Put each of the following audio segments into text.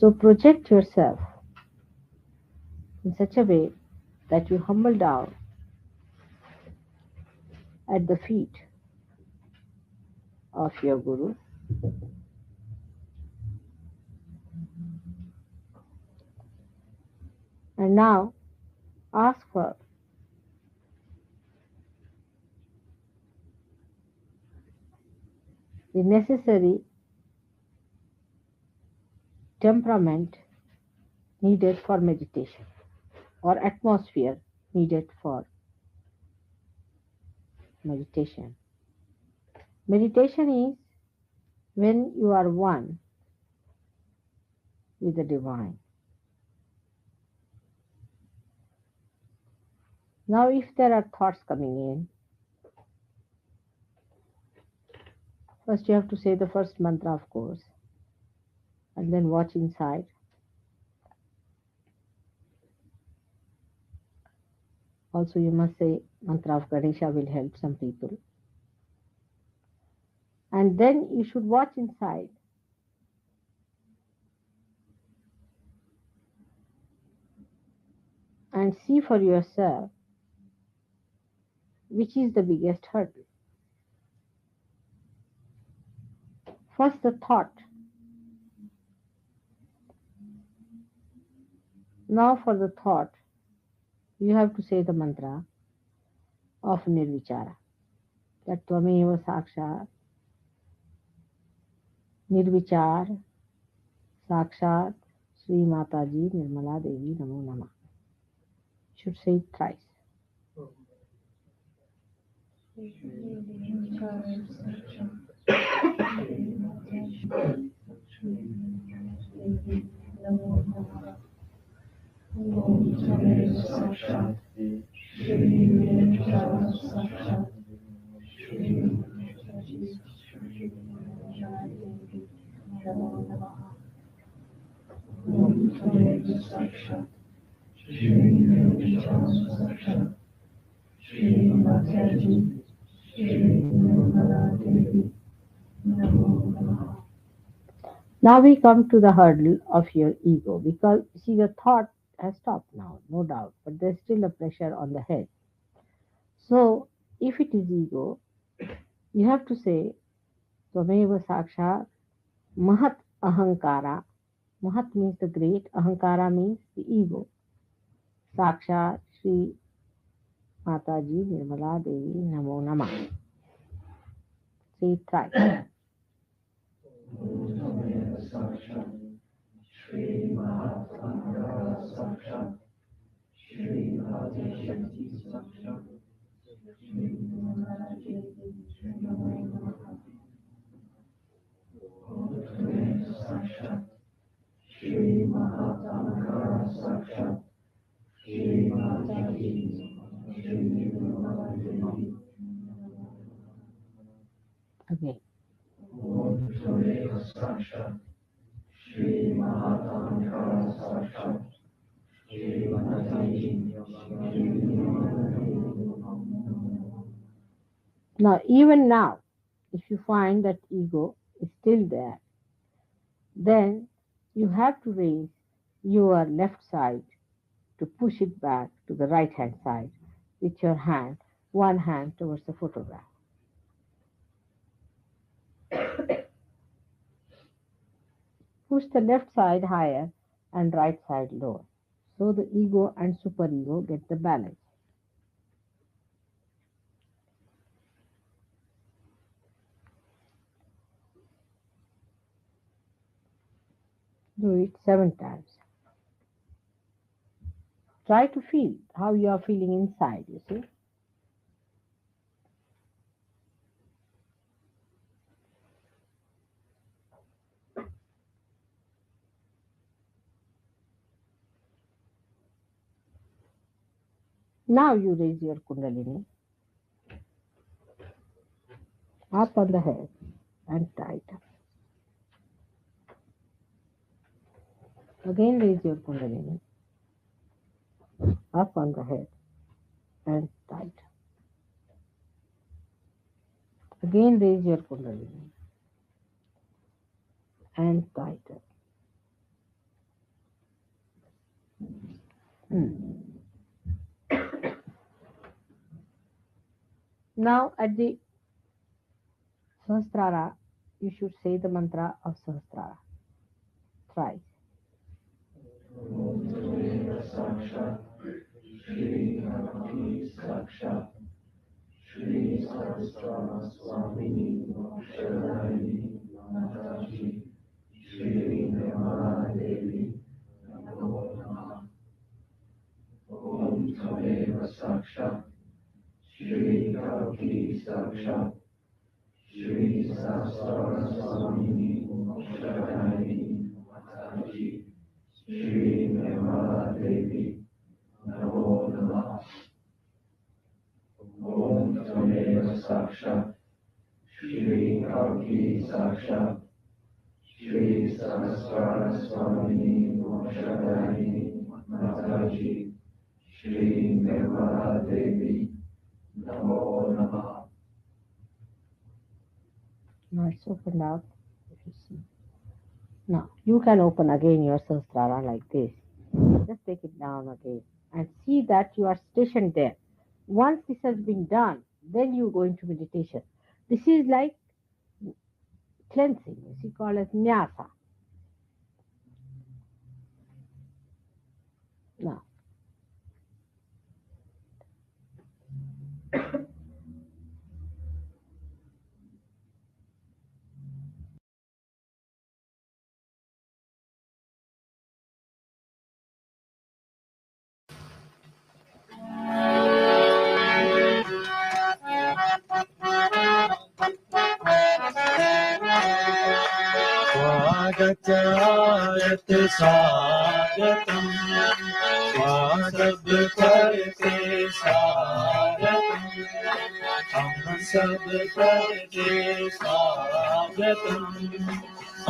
So project yourself in such a way that you humble down at the feet of your Guru and now ask for the necessary temperament needed for meditation or atmosphere needed for meditation. Meditation is when you are one with the divine. Now, if there are thoughts coming in, first you have to say the first mantra, of course, and then watch inside. Also, you must say mantra of Ganesha will help some people. And then you should watch inside and see for yourself which is the biggest hurdle. First, the thought. Now, for the thought, you have to say the mantra of Nirvichara. That Tvameva Sakshat, Nirvichar, Sakshat, Sri Mataji, Nirmala Devi, Namo Namah. Should say it thrice. Now we come to the hurdle of your ego because see the thought has stopped now, no doubt, but there's still a pressure on the head. So if it is ego, you have to say Tvameva Sakshat Mahat Ahankara. Mahat means the great, Ahankara means the ego. Sakshat Sri Mataji Nirmala Devi Namo Namah. Say it thrice. Again. Now, even now, if you find that ego is still there, then you have to raise your left side to push it back to the right hand side with your hand, one hand towards the photograph. Push the left side higher and right side lower. So the ego and superego get the balance. Do it 7 times. Try to feel how you are feeling inside, you see. Now you raise your Kundalini up on the head and tight. Again raise your Kundalini up on the head and tight. Again raise your Kundalini and tighter. Mm. Now, at the Sahasrara, you should say the mantra of Sahasrara thrice. Om Tadeva Sakshat Shri Harati Sakshat Shri Saraswama Swamini Mokshadayini Mataji Shri Nirmala Devi Namo Namah Om Tadeva Sakshat Shri Harati Sakshat Shri Saraswama Swamini Mokshadayini Mataji Shri Nirmala Devi Namo Namah Om Tameva Sakshat Shri Kalki Sakshat Shri Saraswara Swamini Mokshadayini Mataji Shri Nirmala Devi Namo Namah. Now it's opened up. You should see. Now you can open again your Sahasrara like this. Just take it down again and see that you are stationed there. Once this has been done, then you go into meditation. This is like cleansing, which we call as nyasa. Now, स्वागतायत स्वागतम् स्वागत करते स्वागतम् हम सब करते स्वागतम्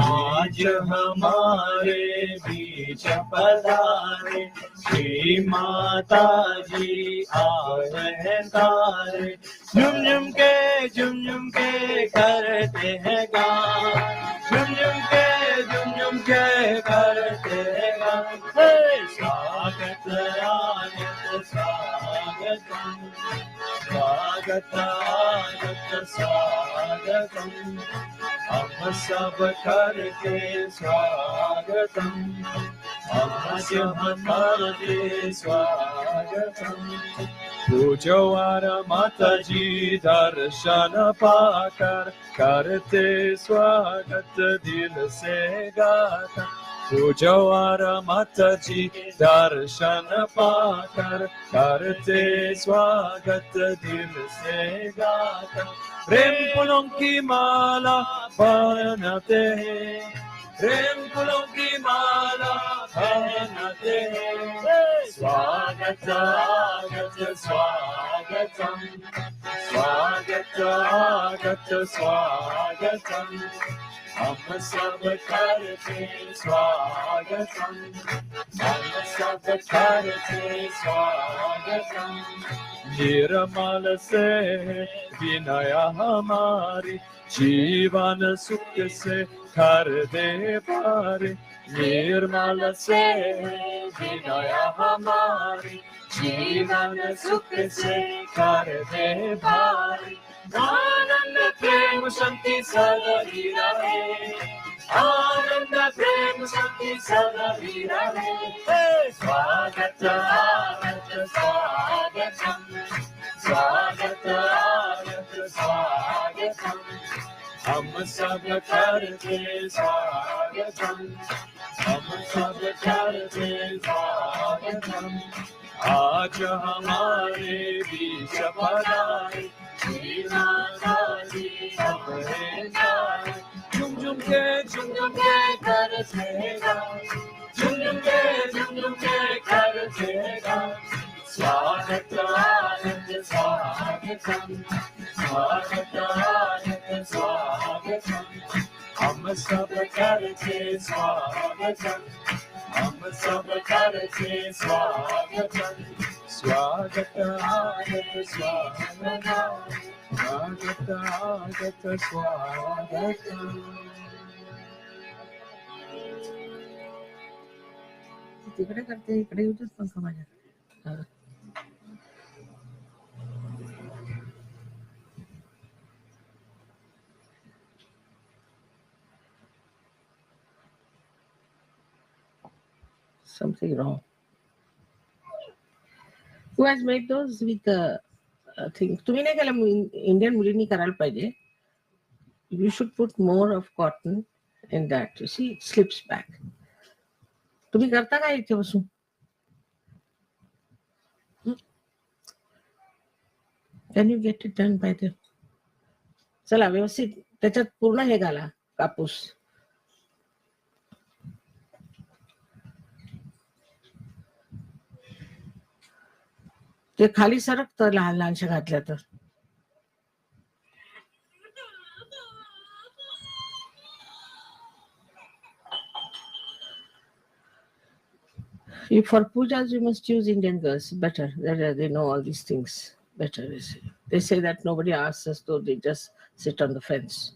आज हमारे बीच पधारे श्री माता जी आए हैं तारे झुम झुम के करते हैं गान झुम के करते हैं गान स्वागत आगत स्वागतम् स्वागत आगत स्वागतम् हम सब करके स्वागतम् आज हमारे स्वागतम् पूजो आर माता जी दर्शन पाकर करते स्वागत दिल से गाकर पूजो आर माता जी दर्शन पाकर करते स्वागत दिल से गाकर प्रेम फूलों की माला पहनाते हैं प्रेम फूलों की माला पहनाते हैं स्वागत आगत स्वागतम् स्वागत आगत स्वागतम् हम सब करते स्वागतम् हम सब करते स्वागतम् निर्मल से विनय हमारी जीवन सुख से कर दे पार निर्मल से विनय हमारी जीवन सुख से कर दे पार आनंद प्रेम शांति सदा ही रहे आनंद प्रेम शांति सदा ही रहे स्वागत आगत स्वागतम् स्वागत आगत स्वागतम् हम सब करते स्वागतम् हम सब करते स्वागतम् आज हमारे बीच पधारे श्री माता जी हमारे साथ झुम के करते गान झुम के करते गान स्वागत आगत स्वागतम् स्वागत आगत स्वागतम् हम सब करते स्वागतम् हम सब करते स्वागतम् स्वागत आगत स्वागतम् स्वागत आगत स्वागतम् तिकडे करते इकडे येऊच पंखा माझ्या Uh, something wrong. Who has made those with the thing? तुम्ही नाही केलं इंडियन मुलींनी करायला पाहिजे. You should put more of cotton in that. You see, it slips back. तुम्ही करता का इथे बसून? Can you get it done by the चला व्यवस्थित त्याच्यात पूर्ण हे घाला कापूस. ते खाली सरकतं लहान लहानशा घातल्या तर. For pujas, you must choose Indian girls better. They know all these things better. They say that nobody asks us, though they just sit on the fence.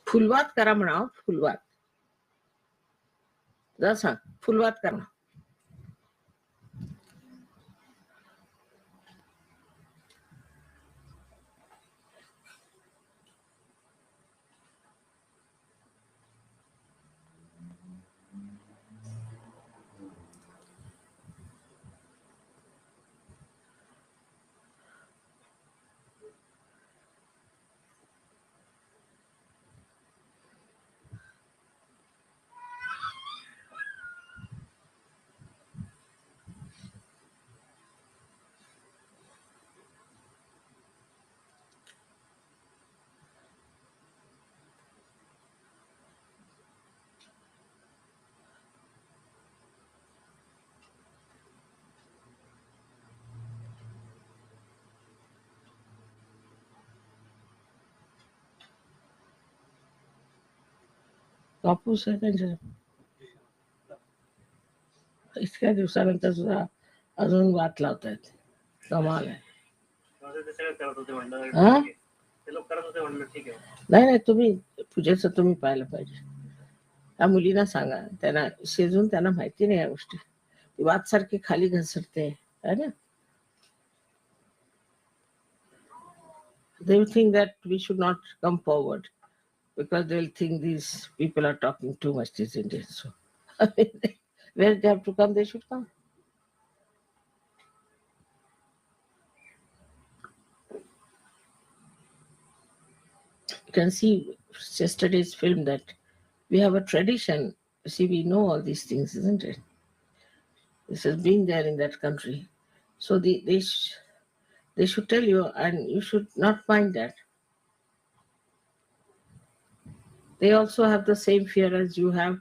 फुलवात करा म्हणावं, फुलवात. जरा सांग, फुलवात करा. कापूस आहे त्यांच्या इतक्या दिवसानंतर सुद्धा अजून वाट लावतायत. कमाल आहे. नाही नाही, तुम्ही पूजेचं तुम्ही पाहायला पाहिजे. त्या मुलींना सांगा, त्यांना शेजून त्यांना माहिती नाही या गोष्टी. ती वात सारखी खाली घसरते है ना. They will think that we should not come forward because they will think these people are talking too much, these Indians. So where they have to come, they should come. You can see yesterday's film that we have a tradition. See, we know all these things, isn't it? This has been there in that country. So they should tell you, and you should not mind that. They also have the same fear as you have,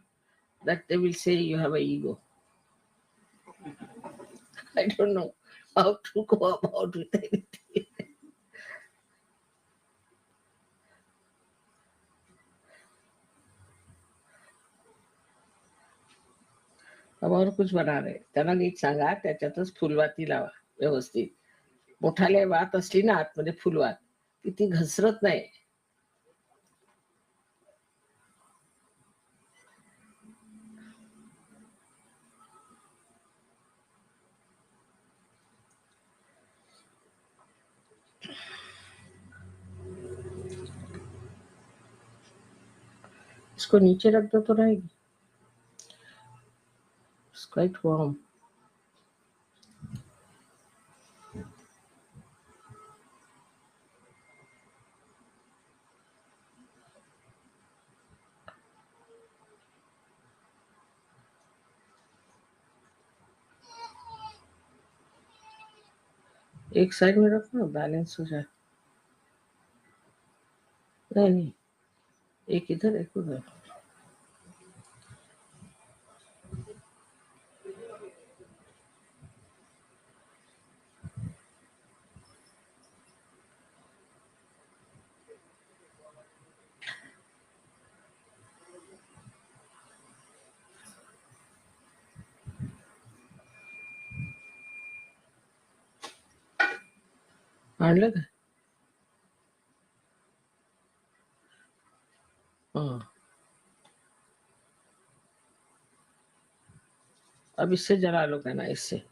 that they will say you have an ego. I don't know how to go about with anything. समोर कुछ बना रहे त्यांना NEET सांगा, त्याच्यातच फुलवाती लावा व्यवस्थित. मोठाले वात असली ना आतमध्ये फुलवात, की ती घसरत नाही. इसको नीचे रख दो तो रहेगी. It's quite warm. एक साइड में रखो ना, बैलेंस हो जाए. नहीं नहीं, एक इधर एक उधर. आणलं का? हाँ, अब इससे जला लो कहना इससे.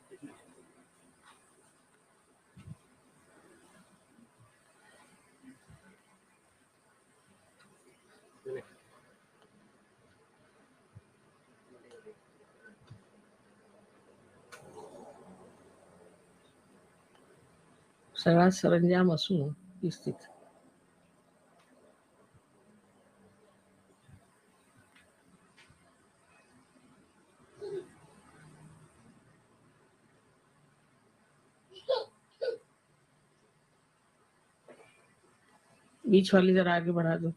सगळा सरंजाम असून स्थित. बीच वाली जरा आगे बढ़ा दो.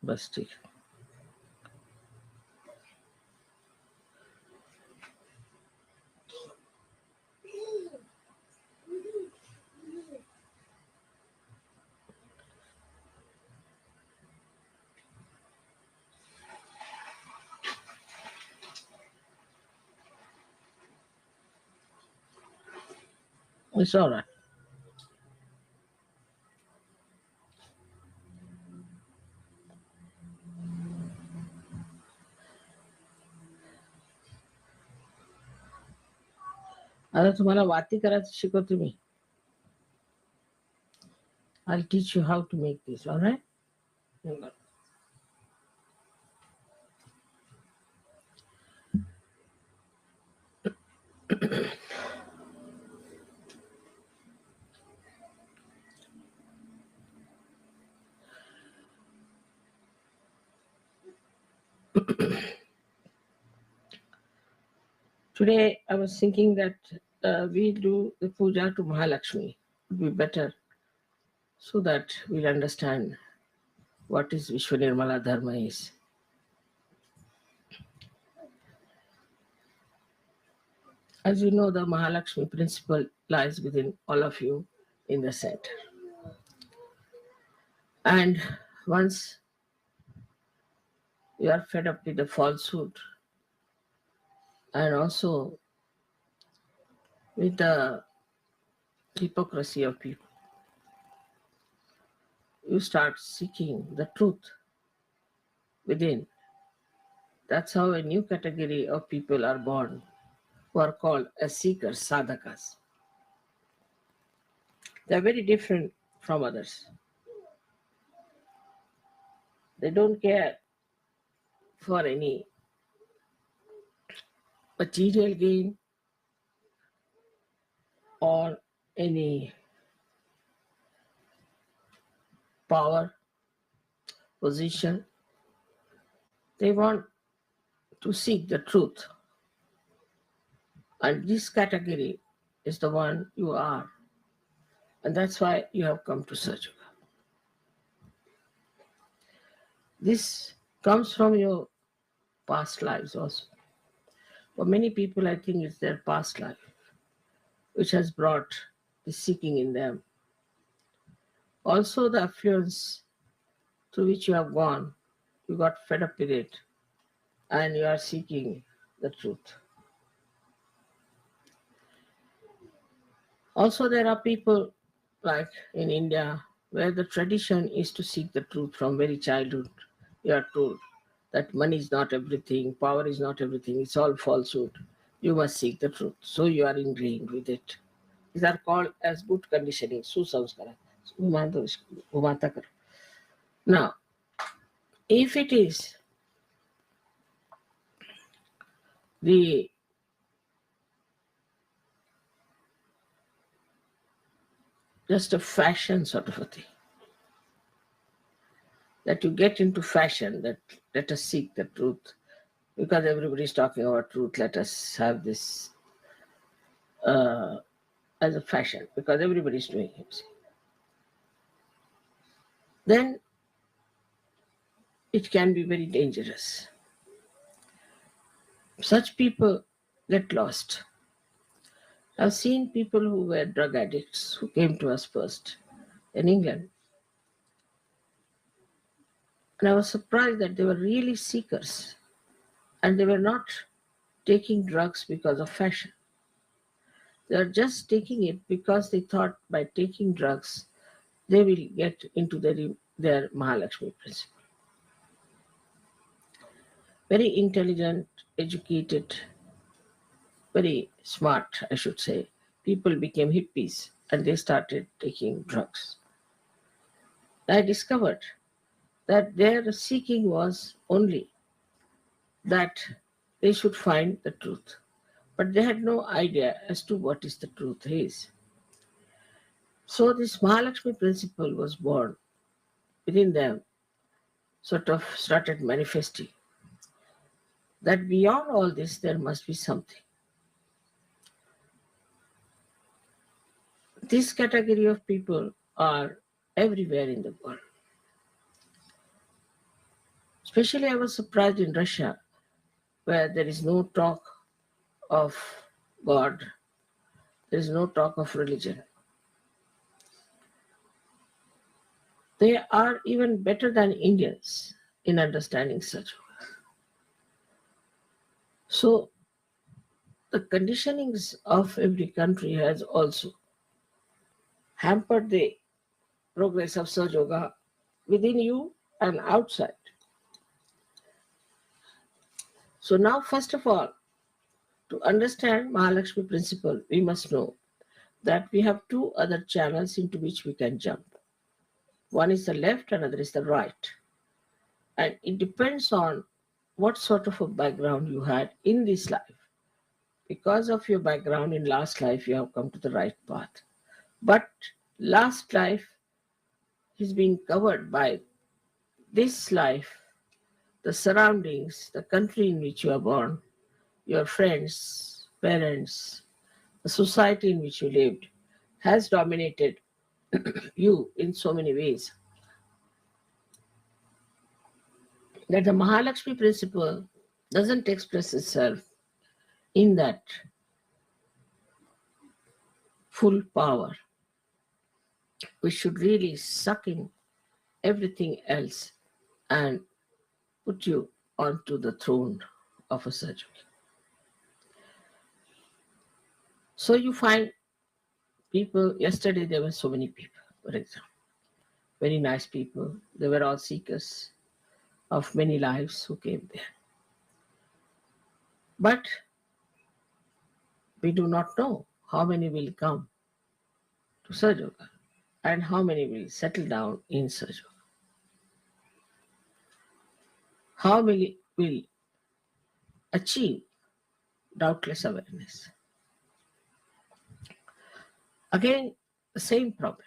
बस ठीक. It's all right. आता तुम्हाला वाती करायचं शिकवतो मी. I'll teach you how to make this, all right? Today I was thinking that we do the puja to Mahalakshmi. It would be better so that we'll understand what is Vishwanirmala Dharma is. As you know, the Mahalakshmi principle lies within all of you in the center. And once you are fed up with the falsehood and also with the hypocrisy of people, you start seeking the truth within. That's how a new category of people are born, who are called as seekers, sadhakas. They are very different from others. They don't care for any material gain or any power, position. They want to seek the truth. And this category is the one you are. And that's why you have come to Satyuga. This comes from your past lives also. For many people, I think it's their past life which has brought the seeking in them. Also, the affluence through which you have gone, you got fed up with it, and you are seeking the truth. Also, there are people like in India where the tradition is to seek the truth from very childhood. You are told that money is not everything, power is not everything, it's all falsehood. You must seek the truth. So you are ingrained with it. These are called as good conditioning, susamskara. Now, if it is the just a fashion sort of a thing, that you get into fashion, that let us seek the truth, because everybody is talking about truth, let us have this as a fashion, because everybody is doing it. Then it can be very dangerous. Such people get lost. I've seen people who were drug addicts who came to us first in England. And I was surprised that they were really seekers and they were not taking drugs because of fashion. They are just taking it because they thought by taking drugs they will get into their Mahalakshmi principle. Very intelligent, educated, very smart, I should say. People became hippies and they started taking drugs. I discovered that their seeking was only that they should find the truth. But they had no idea as to what is the truth is. So this Mahalakshmi principle was born within them, sort of started manifesting that beyond all this there must be something. This category of people are everywhere in the world. Especially I was surprised in Russia where there is no talk of God, there is no talk of religion. They are even better than Indians in understanding such. So the conditionings of every country has also hampered the progress of Sahaja Yoga within you and outside. So now, first of all, to understand Mahalakshmi principle, we must know that we have two other channels into which we can jump. One is the left, another is the right. And it depends on what sort of a background you had in this life. Because of your background in last life, you have come to the right path. But last life is being covered by this life, the surroundings, the country in which you are born, your friends, parents, the society in which you lived has dominated you in so many ways that the Mahalakshmi principle doesn't express itself in that full power. We should really suck in everything else and put you onto the throne of a surgery. So you find people, yesterday there were so many people, for example, very nice people. They were all seekers of many lives who came there. But we do not know how many will come to Sahaja and how many will settle down in Sahaja. How many will achieve doubtless awareness. Again, the same problem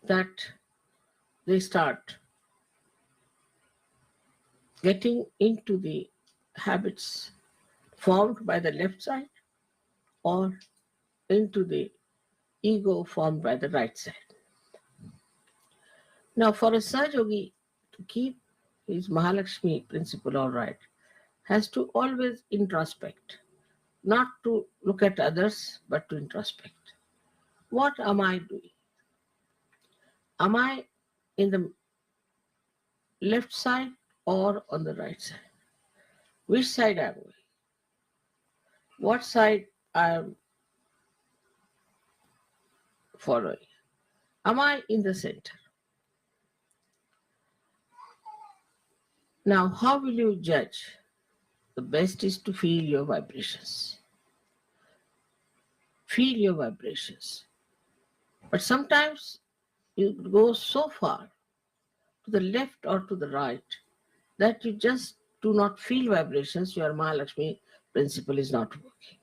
that they start getting into the habits formed by the left side or into the ego formed by the right side. Now, for a Sahaja Yogi to keep his Mahalakshmi principle all right, has to always introspect, not to look at others, but to introspect. What am I doing? Am I in the left side or on the right side? Which side am I? What side I am following? Am I in the center? Now, how will you judge? The best is to feel your vibrations. Feel your vibrations. But sometimes you go so far to the left or to the right that you just do not feel vibrations, your Mahalakshmi principle is not working.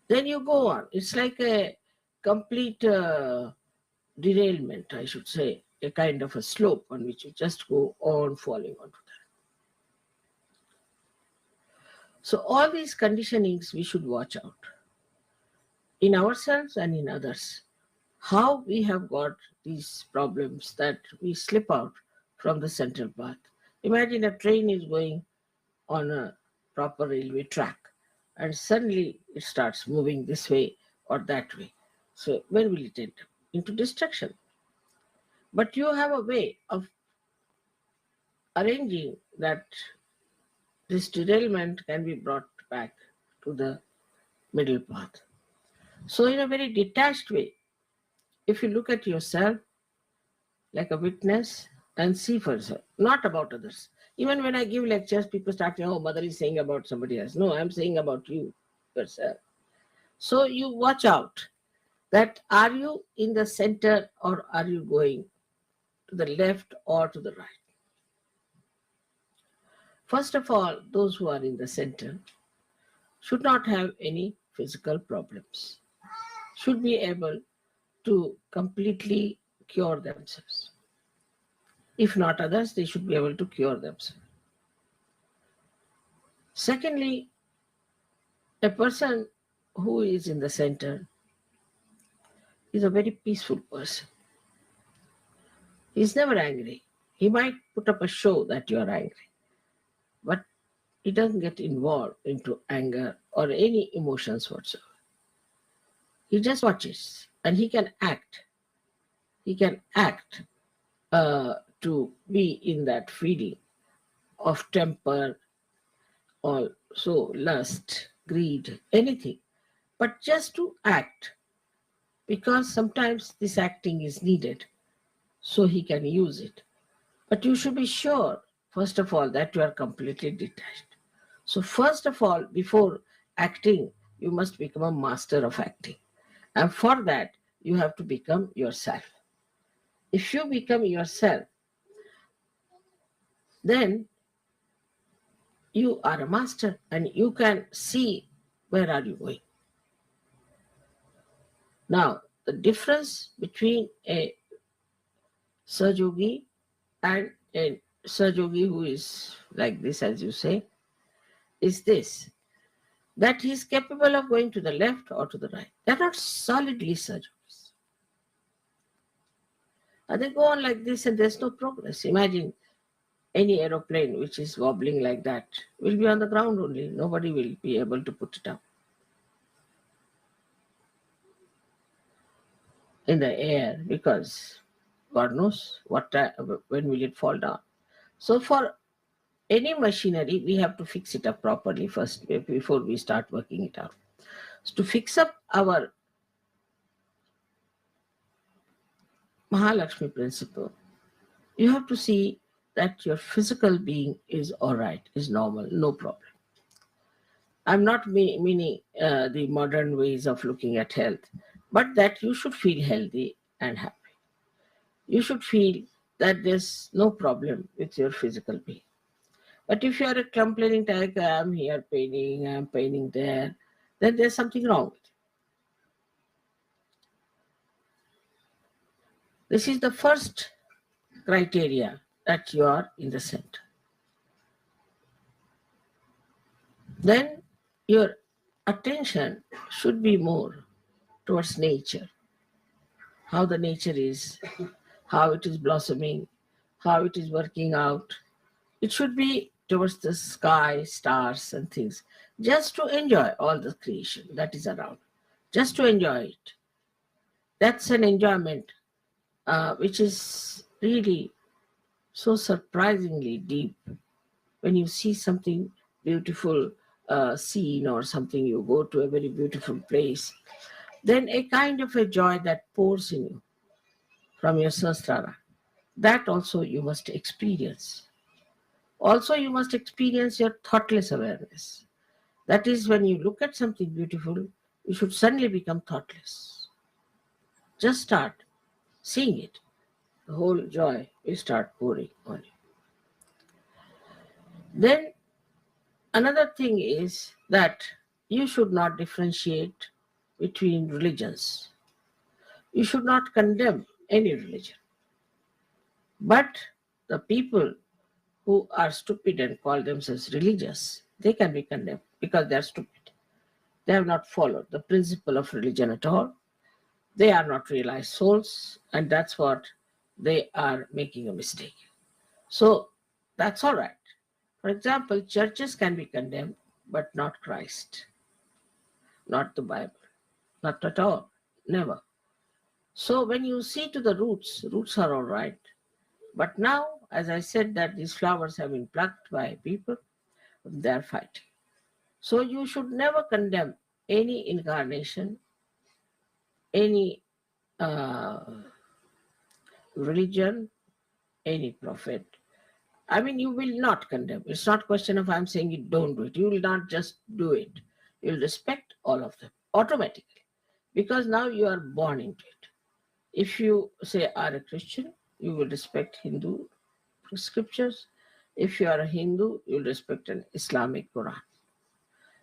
Then you go on. It's like a complete derailment, I should say, a kind of a slope on which you just go on falling onto that. So all these conditionings we should watch out in ourselves and in others. How we have got these problems that we slip out from the central path. Imagine a train is going on a proper railway track and suddenly it starts moving this way or that way. So where will it end? Into destruction. But you have a way of arranging that this derailment can be brought back to the middle path. So, in a very detached way, if you look at yourself like a witness and see for yourself, not about others. Even when I give lectures, people start saying, oh, mother is saying about somebody else. No, I'm saying about you, yourself. So, you watch out that are you in the center or are you going to the left or to the right? First of all, those who are in the center should not have any physical problems, should be able to completely cure themselves. If not others, they should be able to cure themselves. Secondly, a person who is in the center is a very peaceful person. He's never angry. He might put up a show that you are angry, but he doesn't get involved into anger or any emotions whatsoever. He just watches and he can act. He can act to be in that feeling of temper, also lust, greed, anything, but just to act because sometimes this acting is needed so he can use it. But you should be sure, first of all, that you are completely detached. So, first of all, before acting, you must become a master of acting. And for that, you have to become yourself. If you become yourself, then you are a master and you can see where are you going. Now, the difference between a Sajogi and a Sajogi who is like this, as you say, is this that he is capable of going to the left or to the right. They're not solidly Sajogis. And they go on like this and there's no progress. Imagine any aeroplane which is wobbling like that will be on the ground only. Nobody will be able to put it up in the air because God knows when will it fall down. So for any machinery, we have to fix it up properly first before we start working it out. So to fix up our Mahalakshmi principle, you have to see that your physical being is all right, is normal, no problem. I'm not meaning the modern ways of looking at health, but that you should feel healthy and happy. You should feel that there's no problem with your physical being. But if you are a complaining type, I'm here paining, I'm paining there, then there's something wrong with you. This is the first criteria that you are in the center. Then your attention should be more towards nature, how the nature is, how it is blossoming, how it is working out. It should be towards the sky, stars, and things, just to enjoy all the creation that is around, just to enjoy it. That's an enjoyment which is really so surprisingly deep. When you see something beautiful, scene or something, you go to a very beautiful place, then a kind of a joy that pours in you from your sahasrara, that also you must experience. Also, you must experience your thoughtless awareness. That is, when you look at something beautiful, you should suddenly become thoughtless. Just start seeing it. The whole joy will start pouring on you. Then, another thing is that you should not differentiate between religions. You should not condemn any religion. But the people who are stupid and call themselves religious, they can be condemned because they are stupid. They have not followed the principle of religion at all. They are not realized souls, and that's what they are making a mistake. So that's all right. For example, churches can be condemned, but not Christ, not the Bible, not at all, never. So when you see to the roots, roots are all right. But now, as I said, that these flowers have been plucked by people, they are fighting. So you should never condemn any incarnation, any uh, religion, any prophet. I mean, you will not condemn. It's not a question of I'm saying you don't do it. You will not just do it. You'll respect all of them automatically because now you are born into it. If you say are a Christian, you will respect Hindu scriptures. If you are a Hindu, you'll respect an Islamic Quran.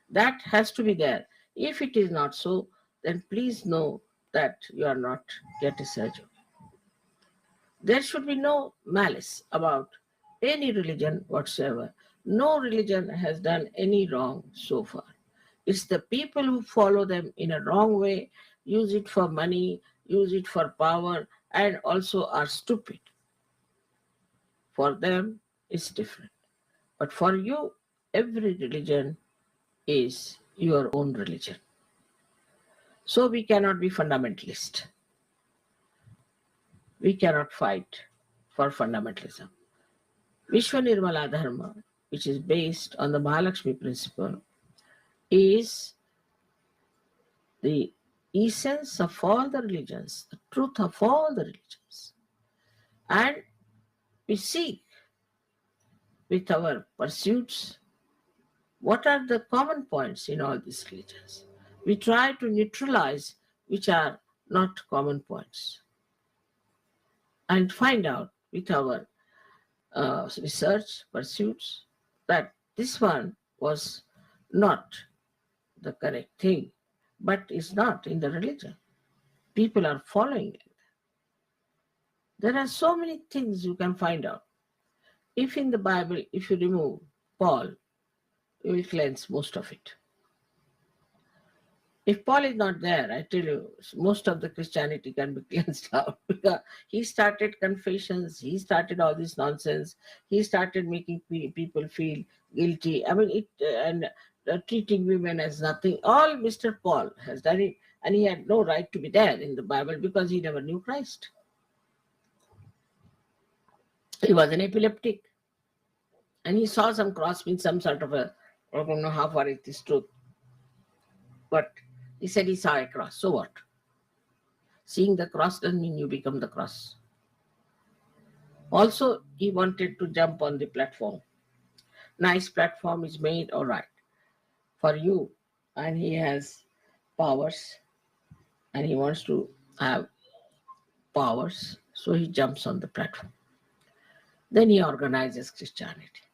That has to be there. If it is not so, then please know that you are not yet a surgeon. There should be no malice about any religion whatsoever. No religion has done any wrong so far. It's the people who follow them in a wrong way, use it for money, use it for power, and also are stupid. For them, it's different. But for you, every religion is your own religion. So we cannot be fundamentalist. We cannot fight for fundamentalism. Vishwa Nirmala Dharma, which is based on the Mahalakshmi principle, is the essence of all the religions, the truth of all the religions. And we seek with our pursuits what are the common points in all these religions. We try to neutralize which are not common points and find out with our research pursuits that this one was not the correct thing, but is not in the religion. People are following it. There are so many things you can find out. If in the Bible, if you remove Paul, you will cleanse most of it. If Paul is not there, I tell you, most of the Christianity can be cleansed out because he started confessions, he started all this nonsense, he started making people feel guilty. I mean, treating women as nothing. All Mr. Paul has done it, and he had no right to be there in the Bible because he never knew Christ. He was an epileptic, and he saw some cross means some sort of a, I don't know how far it is true, but he said he saw a cross. So what? Seeing the cross doesn't mean you become the cross. Also, he wanted to jump on the platform. Nice platform is made, all right, for you. And he has powers and he wants to have powers. So he jumps on the platform. Then he organizes Christianity.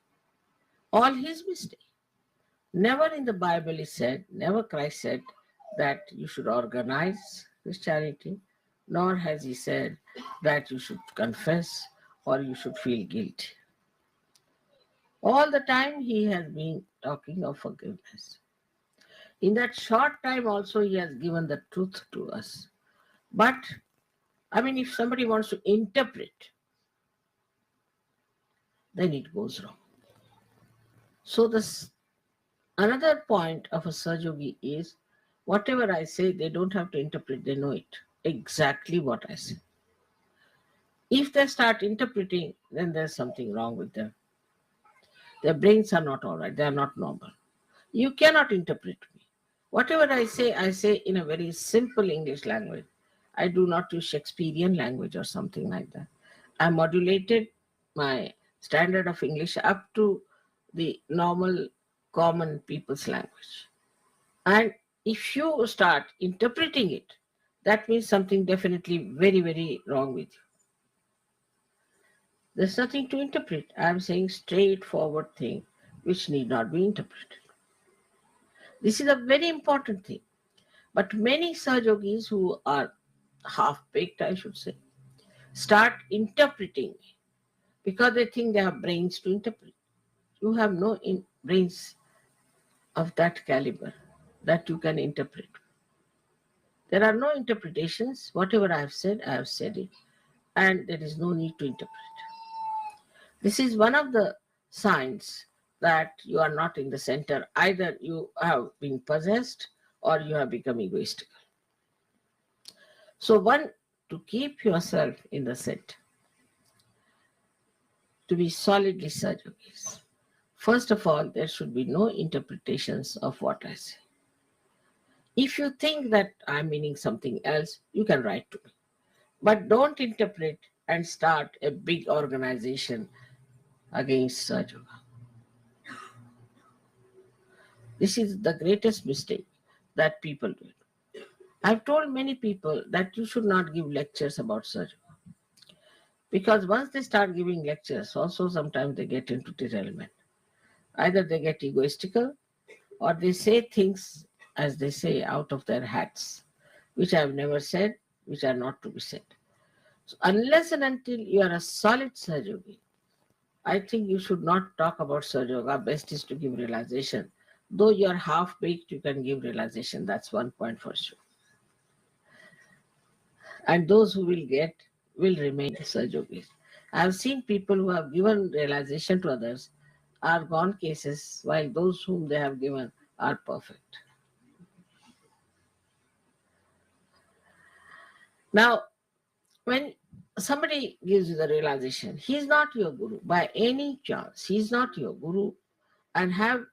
All his mistake. Never in the Bible is said, never Christ said that you should organize Christianity, nor has he said that you should confess or you should feel guilty. All the time he has been talking of forgiveness. In that short time also he has given the truth to us. But, I mean, if somebody wants to interpret, then it goes wrong. So this another point of a Sahajogi is whatever I say, they don't have to interpret, they know it. Exactly what I say. If they start interpreting, then there's something wrong with them. Their brains are not all right, they are not normal. You cannot interpret me. Whatever I say in a very simple English language. I do not use Shakespearean language or something like that. I modulated my standard of English up to the normal common people's language. And if you start interpreting it, that means something definitely very, very wrong with you. There's nothing to interpret. I'm saying straightforward thing which need not be interpreted. This is a very important thing. But many Sahajogis who are half-baked, I should say, start interpreting because they think they have brains to interpret. You have no brains of that caliber that you can interpret. There are no interpretations. Whatever I have said it, and there is no need to interpret. This is one of the signs that you are not in the center. Either you have been possessed or you have become egoistical. So one, to keep yourself in the center, to be solidly Sahajogis, First of all, there should be no interpretations of what I say. If you think that I'm meaning something else, you can write to me. But don't interpret and start a big organization against Sahaja. This is the greatest mistake that people do. I've told many people that you should not give lectures about Sahaja. Because once they start giving lectures, also sometimes they get into derailment. Either they get egoistical or they say things, as they say, out of their hats, which I have never said, which are not to be said. So unless and until you are a solid Sahajogi, I think you should not talk about Sahaja. Best is to give realization. Though you are half baked, you can give realization. That's one point for sure. And those who will get will remain Sahajogis. I have seen people who have given realization to others are gone cases, while those whom they have given are perfect. Now, when somebody gives you the realization, he is not your guru by any chance. He is not your guru, and have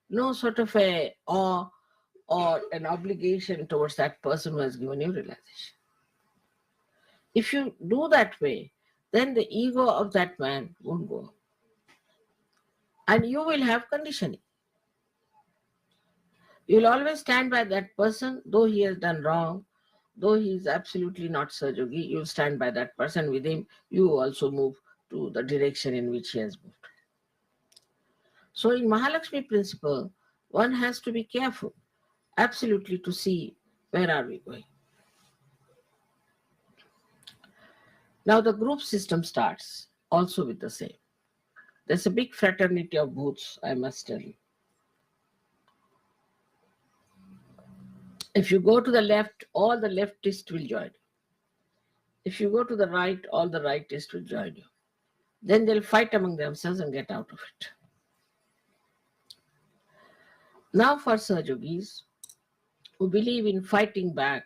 no sort of a awe or an obligation towards that person who has given you realization. If you do that way, then the ego of that man won't go. And you will have conditioning. You will always stand by that person, though he has done wrong, though he is absolutely not Sahajogi, you stand by that person. With him, you also move to the direction in which he has moved. So in Mahalakshmi principle, one has to be careful, absolutely, to see where are we going. Now the group system starts also with the same. There's a big fraternity of booths, I must tell you. If you go to the left, all the leftists will join you. If you go to the right, all the rightists will join you. Then they'll fight among themselves and get out of it. Now for Sahajogis who believe in fighting back,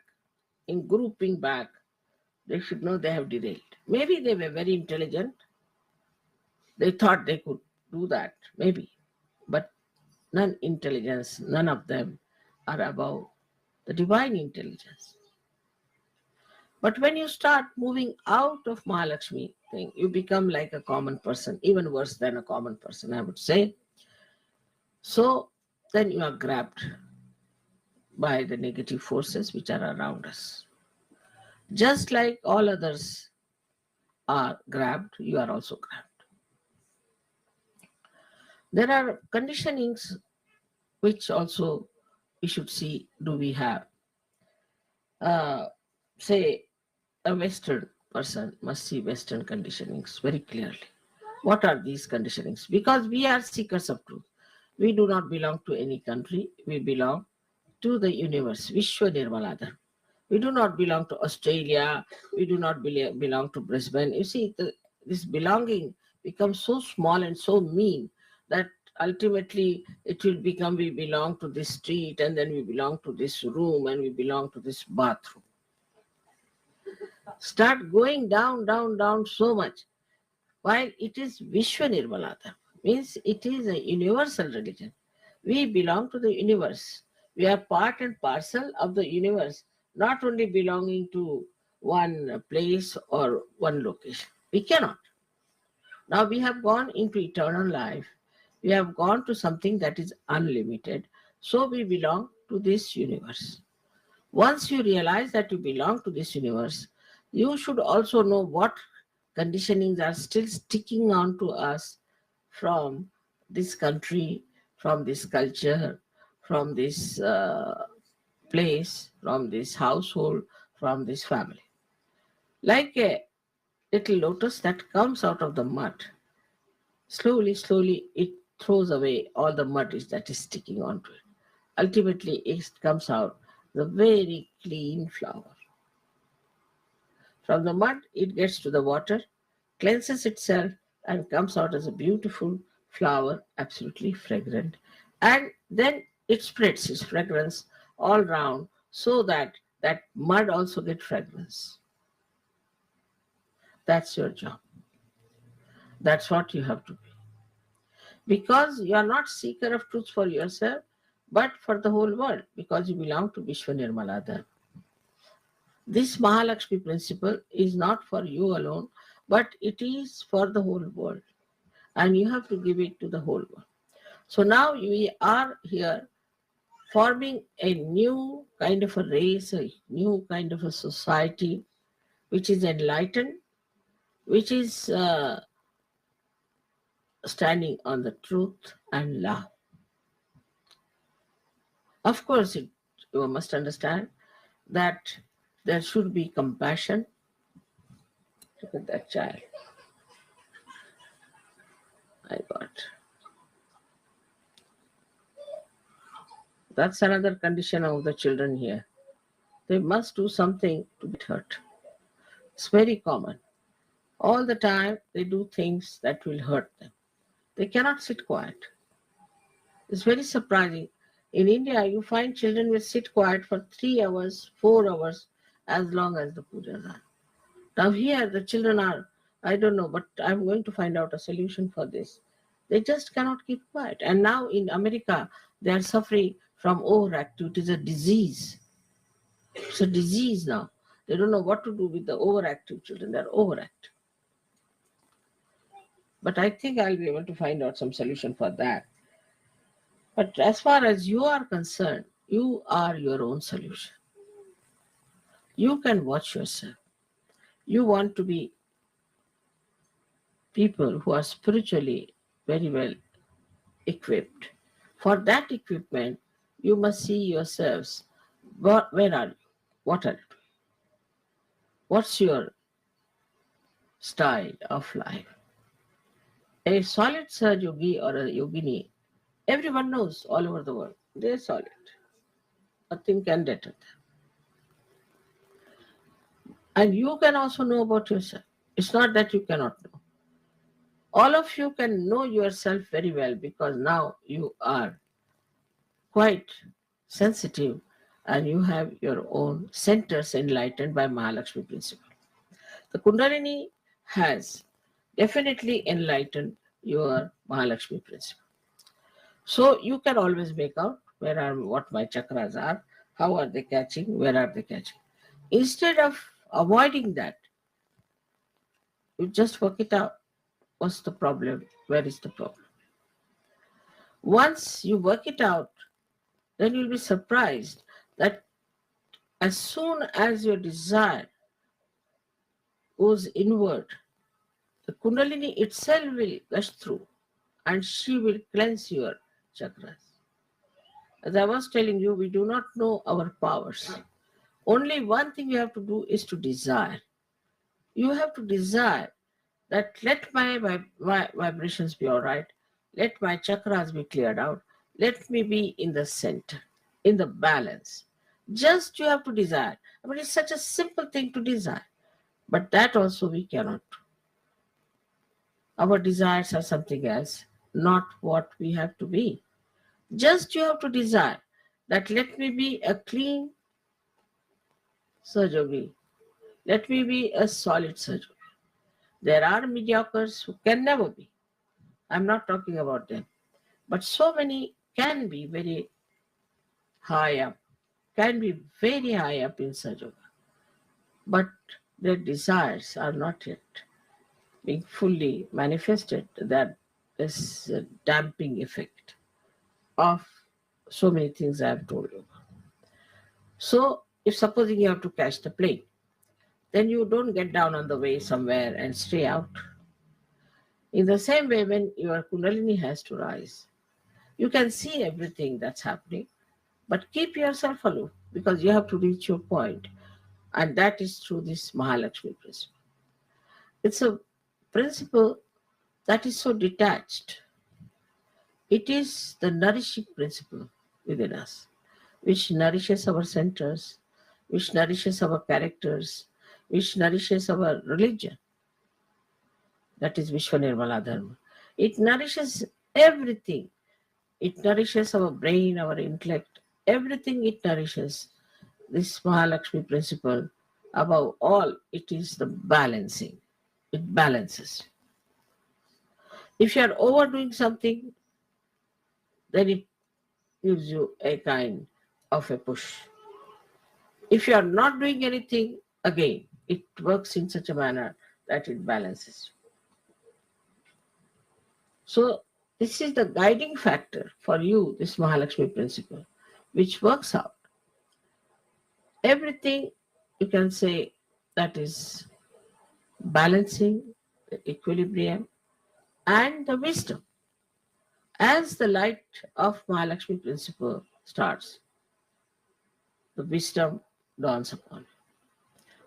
in grouping back, they should know they have derailed. Maybe they were very intelligent. They thought they could do that, maybe. But none intelligence, none of them are above the divine intelligence. But when you start moving out of Mahalakshmi thing, you become like a common person, even worse than a common person, I would say. So then you are grabbed by the negative forces which are around us. Just like all others are grabbed, you are also grabbed. There are conditionings which also we should see, do we have. Uh, say a Western person must see Western conditionings very clearly. What are these conditionings? Because we are seekers of truth. We do not belong to any country. We belong to the universe, Vishwa Nirmaladhar. We do not belong to Australia. We do not belong to Brisbane. You see, this belonging becomes so small and so mean that ultimately it will become we belong to this street, and then we belong to this room, and we belong to this bathroom. Start going down, down, down so much. While it is Vishwa Nirmalata, means it is a universal religion. We belong to the universe. We are part and parcel of the universe, not only belonging to one place or one location. We cannot. Now we have gone into eternal life. We have gone to something that is unlimited. So we belong to this universe. Once you realize that you belong to this universe, you should also know what conditionings are still sticking on to us from this country, from this culture, from this place, from this household, from this family. Like a little lotus that comes out of the mud, slowly, slowly it throws away all the mud that is sticking onto it. Ultimately, it comes out the very clean flower. From the mud, it gets to the water, cleanses itself, and comes out as a beautiful flower, absolutely fragrant. And then it spreads its fragrance all round so that that mud also gets fragrance. That's your job. That's what you have to be. because you are not seeker of truth for yourself, but for the whole world, because you belong to Vishwa Nirmaladhar. This Mahalakshmi principle is not for you alone, but it is for the whole world, and you have to give it to the whole world. So now we are here forming a new kind of a race, a new kind of a society which is enlightened, which is standing on the truth and love. Of course, you must understand that there should be compassion. Look at that child. I got. That's another condition of the children here. They must do something to get hurt. It's very common. All the time they do things that will hurt them. They cannot sit quiet. It's very surprising. In India, you find children will sit quiet for 3 hours, 4 hours, as long as the pujas are. Now here the children are, I don't know, but I'm going to find out a solution for this. They just cannot keep quiet. And now in America, they are suffering from overactive. It is a disease. It's a disease now. They don't know what to do with the overactive children. They're overactive. But I think I'll be able to find out some solution for that. But as far as you are concerned, you are your own solution. You can watch yourself. You want to be people who are spiritually very well equipped. For that equipment, you must see yourselves. Where are you? What are you doing? What's your style of life? A solid Sir Yogi or a Yogini, everyone knows all over the world. They're solid. Nothing can deter them. And you can also know about yourself. It's not that you cannot know. All of you can know yourself very well because now you are quite sensitive and you have your own centers enlightened by Mahalakshmi principle. The Kundalini has definitely enlightened your Mahalakshmi principle. So you can always make out what my chakras are, how are they catching, where are they catching. Instead of avoiding that, you just work it out. What's the problem? Where is the problem? Once you work it out, then you'll be surprised that as soon as your desire goes inward, the Kundalini itself will gush through and she will cleanse your chakras. As I was telling you, we do not know our powers. Only one thing you have to do is to desire. You have to desire that let my vibrations be all right, let my chakras be cleared out, let me be in the center, in the balance. Just you have to desire. I mean, it's such a simple thing to desire, but that also we cannot do. Our desires are something else, not what we have to be. Just you have to desire that let me be a clean Sajogi, let me be a solid Sajogi. There are mediocres who can never be. I'm not talking about them. But so many can be very high up, can be very high up in Sajoga. But their desires are not yet being fully manifested. That is a damping effect of so many things I have told you. So, if supposing you have to catch the plane, then you don't get down on the way somewhere and stay out. In the same way, when your Kundalini has to rise, you can see everything that's happening, but keep yourself aloof because you have to reach your point, and that is through this Mahalakshmi principle. It's a principle that is so detached. It is the nourishing principle within us, which nourishes our centers, which nourishes our characters, which nourishes our religion. That is Vishwa Nirmala Dharma. It nourishes everything. It nourishes our brain, our intellect, everything it nourishes. This Mahalakshmi principle, above all, it is the balancing. It balances. If you are overdoing something, then it gives you a kind of a push. If you are not doing anything, again, it works in such a manner that it balances. So, this is the guiding factor for you, this Mahalakshmi principle, which works out. Everything you can say that is balancing, the equilibrium, and the wisdom. As the light of Mahalakshmi principle starts, the wisdom dawns upon you.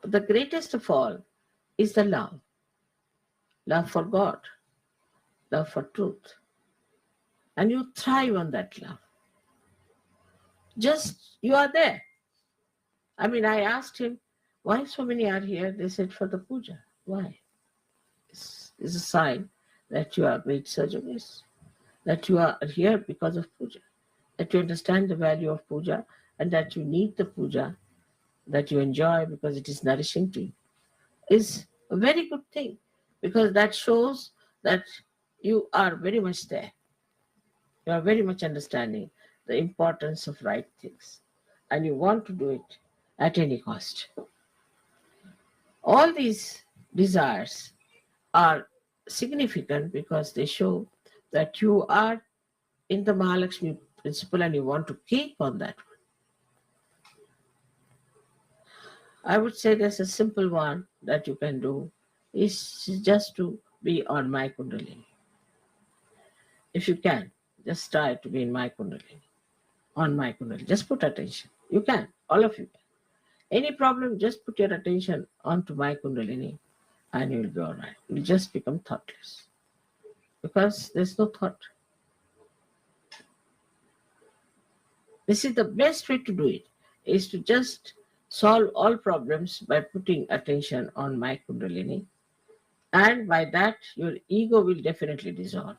But the greatest of all is the love for God, love for truth. And you thrive on that love. Just you are there. I mean, I asked him, why so many are here? They said, for the puja. Why? It's a sign that you are great surgeons, that you are here because of puja, that you understand the value of puja, and that you need the puja, that you enjoy because it is nourishing to you, is a very good thing, because that shows that you are very much there. You are very much understanding the importance of right things, and you want to do it at any cost. All these desires are significant because they show that you are in the Mahalakshmi principle and you want to keep on that. I would say there's a simple one that you can do is just to be on my Kundalini. If you can, just try to be in my Kundalini, on my Kundalini. Just put attention. You can, all of you can. Any problem, just put your attention onto my Kundalini and you'll be all right. You'll just become thoughtless because there's no thought. This is the best way to do it, is to just solve all problems by putting attention on my Kundalini. And by that, your ego will definitely dissolve.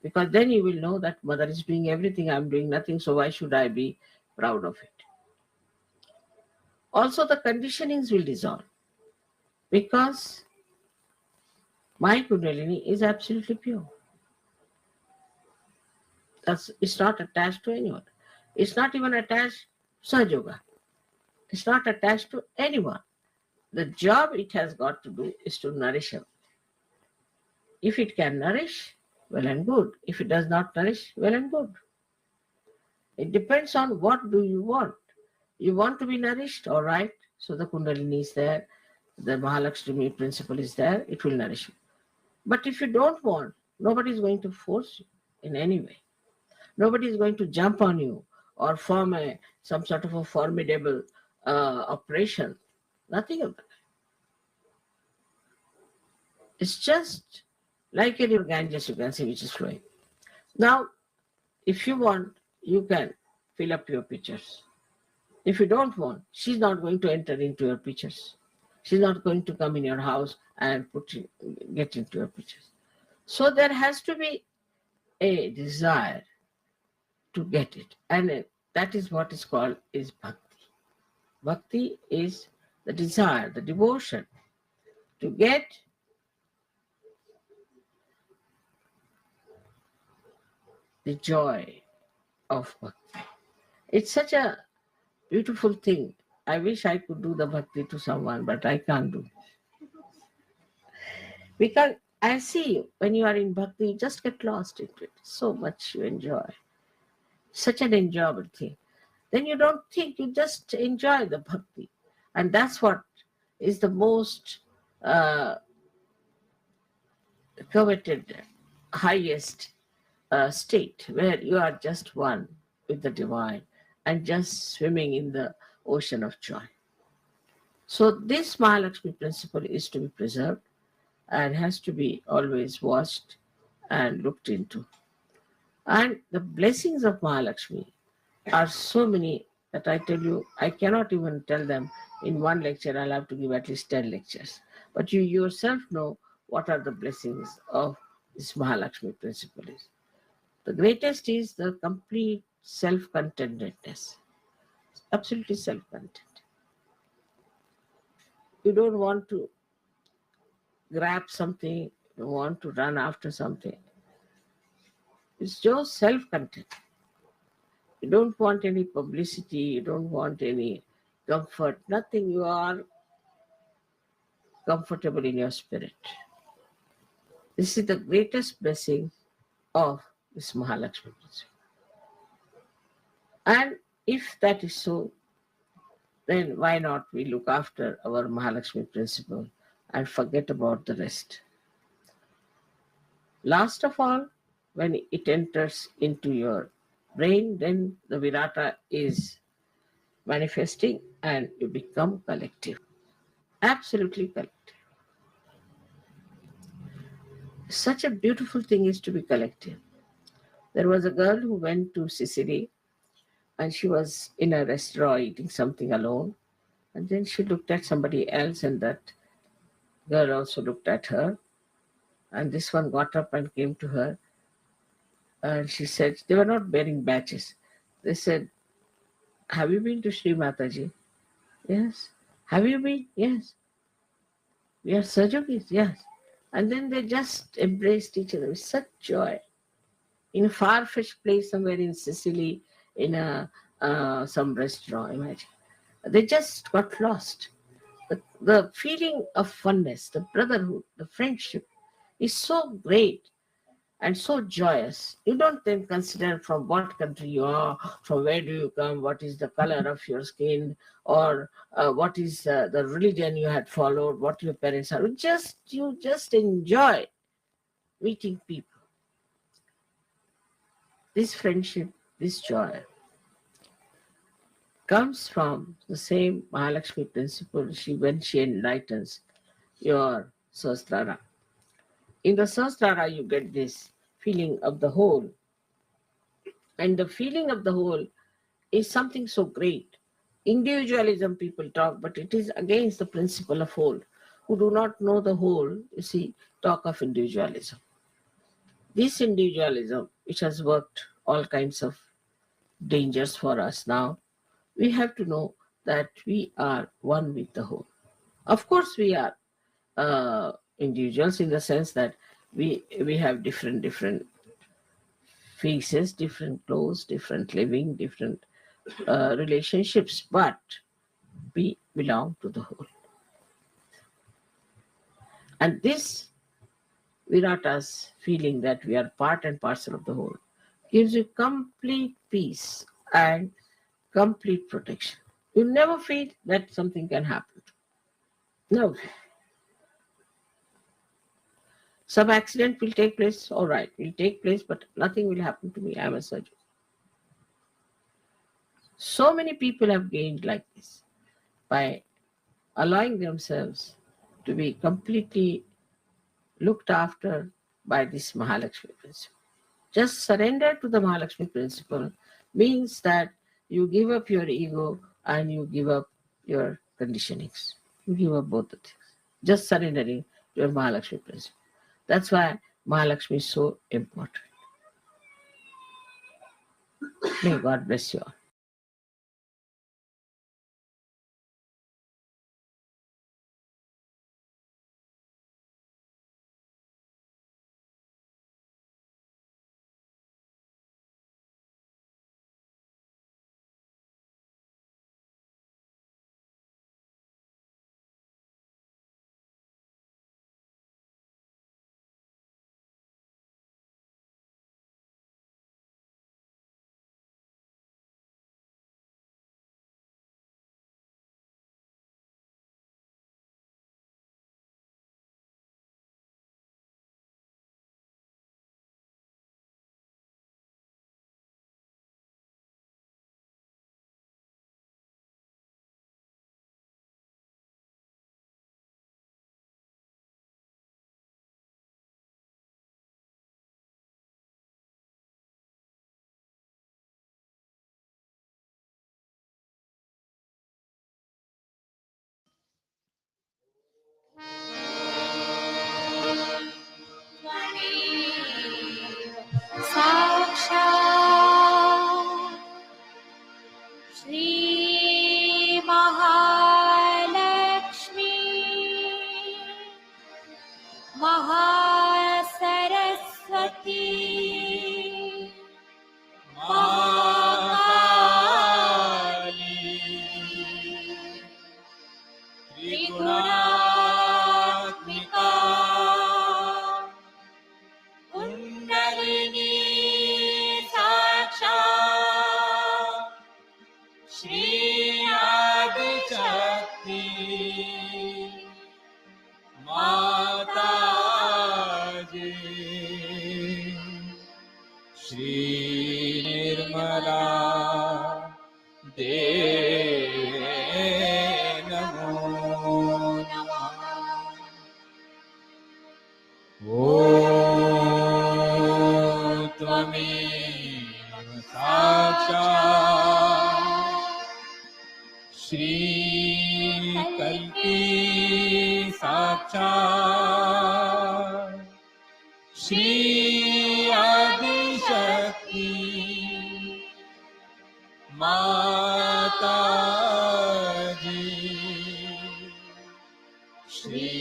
Because then you will know that mother is doing everything, I'm doing nothing, so why should I be proud of it? Also, the conditionings will dissolve because my Kundalini is absolutely pure. It's not attached to anyone. It's not even attached to Sahaja Yoga. It's not attached to anyone. The job it has got to do is to nourish him. If it can nourish, well and good. If it does not nourish, well and good. It depends on what do you want. You want to be nourished, all right. So the Kundalini is there, the Mahalakshmi principle is there, it will nourish you. But if you don't want, nobody is going to force you in any way. Nobody is going to jump on you or form some sort of a formidable operation. Nothing of that. It's just like a river Ganges, you can see, which is flowing. Now, if you want, you can fill up your pictures. If you don't want, she's not going to enter into your pictures. She's not going to come in your house and get into your pictures. So there has to be a desire to get it. And that is what is called is bhakti. Bhakti is the desire, the devotion to get the joy of bhakti. It's such a beautiful thing. I wish I could do the bhakti to someone, but I can't do. Because I see you, when you are in bhakti, you just get lost into it. So much you enjoy. Such an enjoyable thing. Then you don't think, you just enjoy the bhakti. And that's what is the most uh, coveted, highest state, where you are just one with the divine and just swimming in the ocean of joy. So this Mahalakshmi principle is to be preserved and has to be always watched and looked into. And the blessings of Mahalakshmi are so many that I tell you, I cannot even tell them in one lecture. I'll have to give at least 10 lectures. But you yourself know what are the blessings of this Mahalakshmi principle is. The greatest is the complete self-contentedness. Absolutely self-content. You don't want to grab something, you want to run after something. It's just self-content. You don't want any publicity, you don't want any comfort, nothing. You are comfortable in your spirit. This is the greatest blessing of this Mahalakshmi principle. And if that is so, then why not we look after our Mahalakshmi principle and forget about the rest? Last of all, when it enters into your brain, then the Virata is manifesting and you become collective. Absolutely collective. Such a beautiful thing is to be collective. There was a girl who went to Sicily and she was in a restaurant eating something alone. And then she looked at somebody else, and that girl also looked at her. And this one got up and came to her. And she said, they were not bearing badges. They said, have you been to Sri Mataji? Yes. Have you been? Yes. We are Sajogis? Yes. And then they just embraced each other with such joy. In a far-fetched place somewhere in Sicily, in a some restaurant, imagine. They just got lost. The feeling of oneness, the brotherhood, the friendship is so great and so joyous. You don't then consider from what country you are, from where do you come, what is the color of your skin, or what is the religion you had followed, what your parents are. You just enjoy meeting people. This friendship, this joy comes from the same Mahalakshmi principle when she enlightens your Sahasrara. In the Sahasrara, you get this feeling of the whole. And the feeling of the whole is something so great. Individualism people talk, but it is against the principle of whole. Who do not know the whole, you see, talk of individualism. This individualism, which has worked all kinds of dangers for us now, we have to know that we are one with the whole. Of course, we are individuals in the sense that we have different faces, different clothes, different living, different relationships, but we belong to the whole. And this Virata's feeling that we are part and parcel of the whole gives you complete peace and complete protection. You never feel that something can happen. No. Some accident will take place, all right, will take place, but nothing will happen to me. I am a surgeon. So many people have gained like this by allowing themselves to be completely looked after by this Mahalakshmi principle. Just surrender to the Mahalakshmi principle means that you give up your ego and you give up your conditionings. You give up both the things. Just surrendering to your Mahalakshmi principle. That's why Mahalakshmi is so important. May God bless you all. त्रिगुणात्मिका kundalini साक्षात् श्री आदिशक्ति माताजी श्री निर्मला देवी नमो नमः। ॐ त्वमेव साक्षात् श्रीकल्की साक्षात् श्री आदिशक्ति माताजी श्री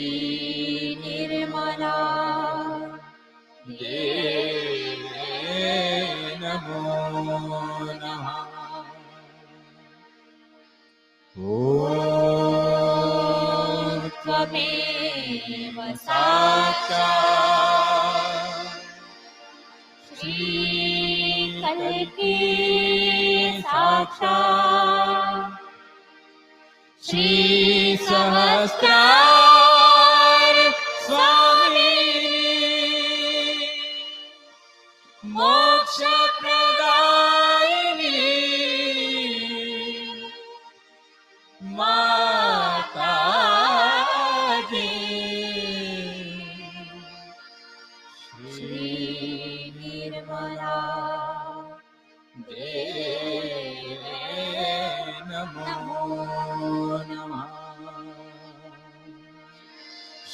निर्मला देवी नमो नमः। ॐ त्वमेव साक्षात् श्रीकल्की साक्षात् श्री सहस्रार स्वामिनी मोक्ष प्रदायिनी माताजी श्री निर्मला देवी नमो नमः।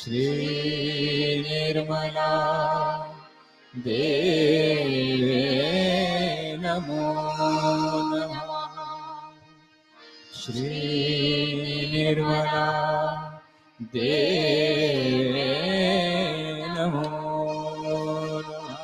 श्री निर्मला देवी नमो नमः। श्री निर्मला देवी नमो नमः।